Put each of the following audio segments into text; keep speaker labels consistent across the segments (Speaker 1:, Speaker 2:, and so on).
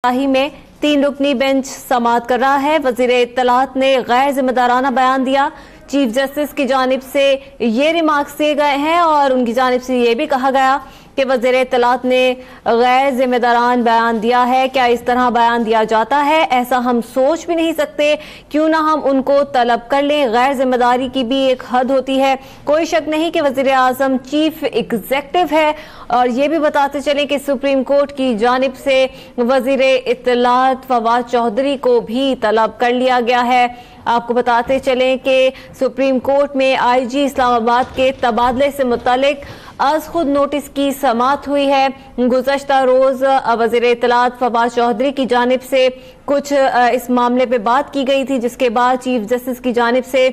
Speaker 1: ही में 3 रुकनी बेंच समाअत कर रहा है। वजीर इत्तलात ने गैर जिम्मेदाराना बयान दिया। चीफ जस्टिस की जानिब से ये रिमार्क्स दिए गए हैं और उनकी जानिब से ये भी कहा गया कि वजीर इत्तलात ने गैर जिम्मेदारान बयान दिया है। क्या इस तरह बयान दिया जाता है? ऐसा हम सोच भी नहीं सकते। क्यों ना हम उनको तलब कर लें। गैर जिम्मेदारी की भी एक हद होती है। कोई शक नहीं कि वजीर आजम चीफ एग्जेक्टिव है। और ये भी बताते चलें कि सुप्रीम कोर्ट की जानिब से वजीर इत्तलात फवाद चौधरी को भी तलब कर लिया गया है। आपको बताते चलें कि सुप्रीम कोर्ट में आईजी इस्लामाबाद के तबादले से मुतालिक आज खुद नोटिस की समाअत हुई है। गुज़श्ता रोज वज़ीर इत्तलात फवाद चौधरी की जानिब से कुछ इस मामले पे बात की गई थी, जिसके बाद चीफ जस्टिस की जानिब से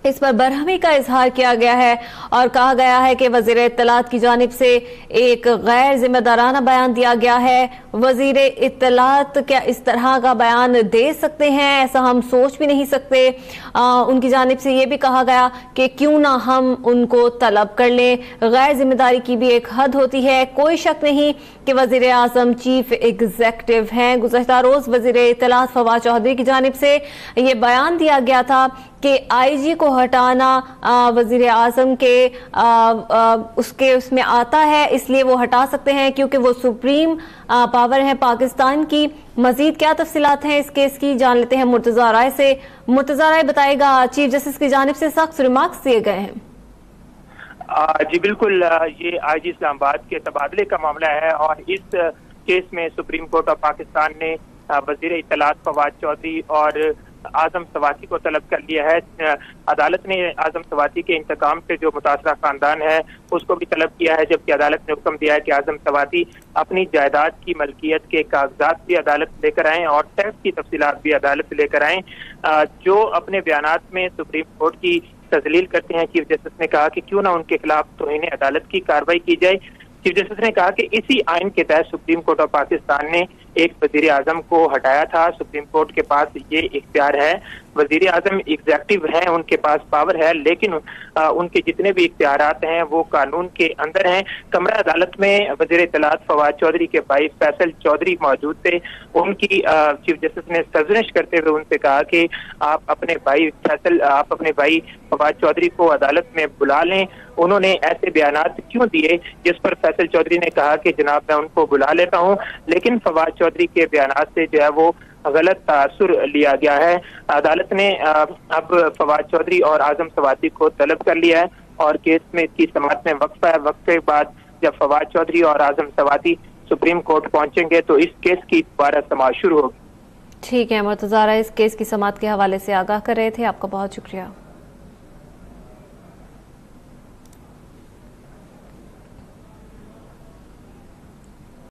Speaker 1: इस पर बरहमी का इजहार किया गया है और कहा गया है कि वज़ीर इत्तलात की जानिब से एक गैर जिम्मेदाराना बयान दिया गया है। वज़ीर इत्तलात क्या इस तरह का बयान दे सकते हैं? ऐसा हम सोच भी नहीं सकते। उनकी जानिब से ये भी कहा गया कि क्यों ना हम उनको तलब कर लें। गैर जिम्मेदारी की भी एक हद होती है। कोई शक नहीं कि वज़ीर आज़म चीफ एग्जेक्टिव हैं। गुज़श्ता रोज वज़ीर इत्तलात फवाद चौधरी की जानिब से ये बयान दिया गया था कि आईजी को हटाना वजीर आजम के उसमें आता है, इसलिए वो हटा सकते हैं क्योंकि वो सुप्रीम पावर है पाकिस्तान की। मजीद क्या तफसीलात हैं इस केस की, जान लेते हैं मुर्तजा राय से। मुर्तजा राय बताएगा, चीफ जस्टिस की जानिब से सख्त रिमार्क्स दिए गए हैं।
Speaker 2: जी बिल्कुल, ये आईजी इस्लामाबाद के तबादले का मामला है और इस केस में सुप्रीम कोर्ट ऑफ पाकिस्तान ने वजीर इत्तलात फवाद चौधरी और आजम सवाती को तलब कर लिया है। अदालत ने आजम सवाती के इंतकाम से जो मुतासरा खानदान है उसको भी तलब किया है, जबकि अदालत ने हुक्म दिया है कि आजम सवाती अपनी जायदाद की मलकियत के कागजात भी अदालत लेकर आएं और टैक्स की तफसीलात भी अदालत लेकर आएं। जो अपने बयानात में सुप्रीम कोर्ट की तजलील करते हैं, चीफ जस्टिस ने कहा कि क्यों ना उनके खिलाफ तौहीन अदालत की कार्रवाई की जाए। चीफ जस्टिस ने कहा कि इसी आइन के तहत सुप्रीम कोर्ट ऑफ पाकिस्तान ने एक वजीर आजम को हटाया था। सुप्रीम कोर्ट के पास ये इख्तियार है। वजीर आजम एग्जेक्टिव हैं, उनके पास पावर है, लेकिन उनके जितने भी इख्तियारात हैं वो कानून के अंदर हैं। कमरा अदालत में वजीर इत्तलात फवाद चौधरी के भाई फैसल चौधरी मौजूद थे। उनकी चीफ जस्टिस ने सरजनिश करते हुए उनसे कहा कि आप अपने भाई फवाद चौधरी को अदालत में बुला लें। उन्होंने ऐसे बयानात क्यों दिए, जिस पर फैसल चौधरी ने कहा कि जनाब मैं उनको बुला लेता हूं, लेकिन फवाद चौधरी के बयानात से जो है वो गलत तासुर लिया गया है। अदालत ने अब फवाद चौधरी और आजम सवाती को तलब कर लिया है और केस में इसकी समाअत में वक्फा है। वक्फे के बाद जब फवाद चौधरी और आजम सवाती सुप्रीम कोर्ट पहुंचेंगे तो इस केस की दोबारा समाअत शुरू होगी।
Speaker 1: ठीक है मुर्तजा, इस केस की समाअत के हवाले से आगाह कर रहे थे। आपका बहुत शुक्रिया।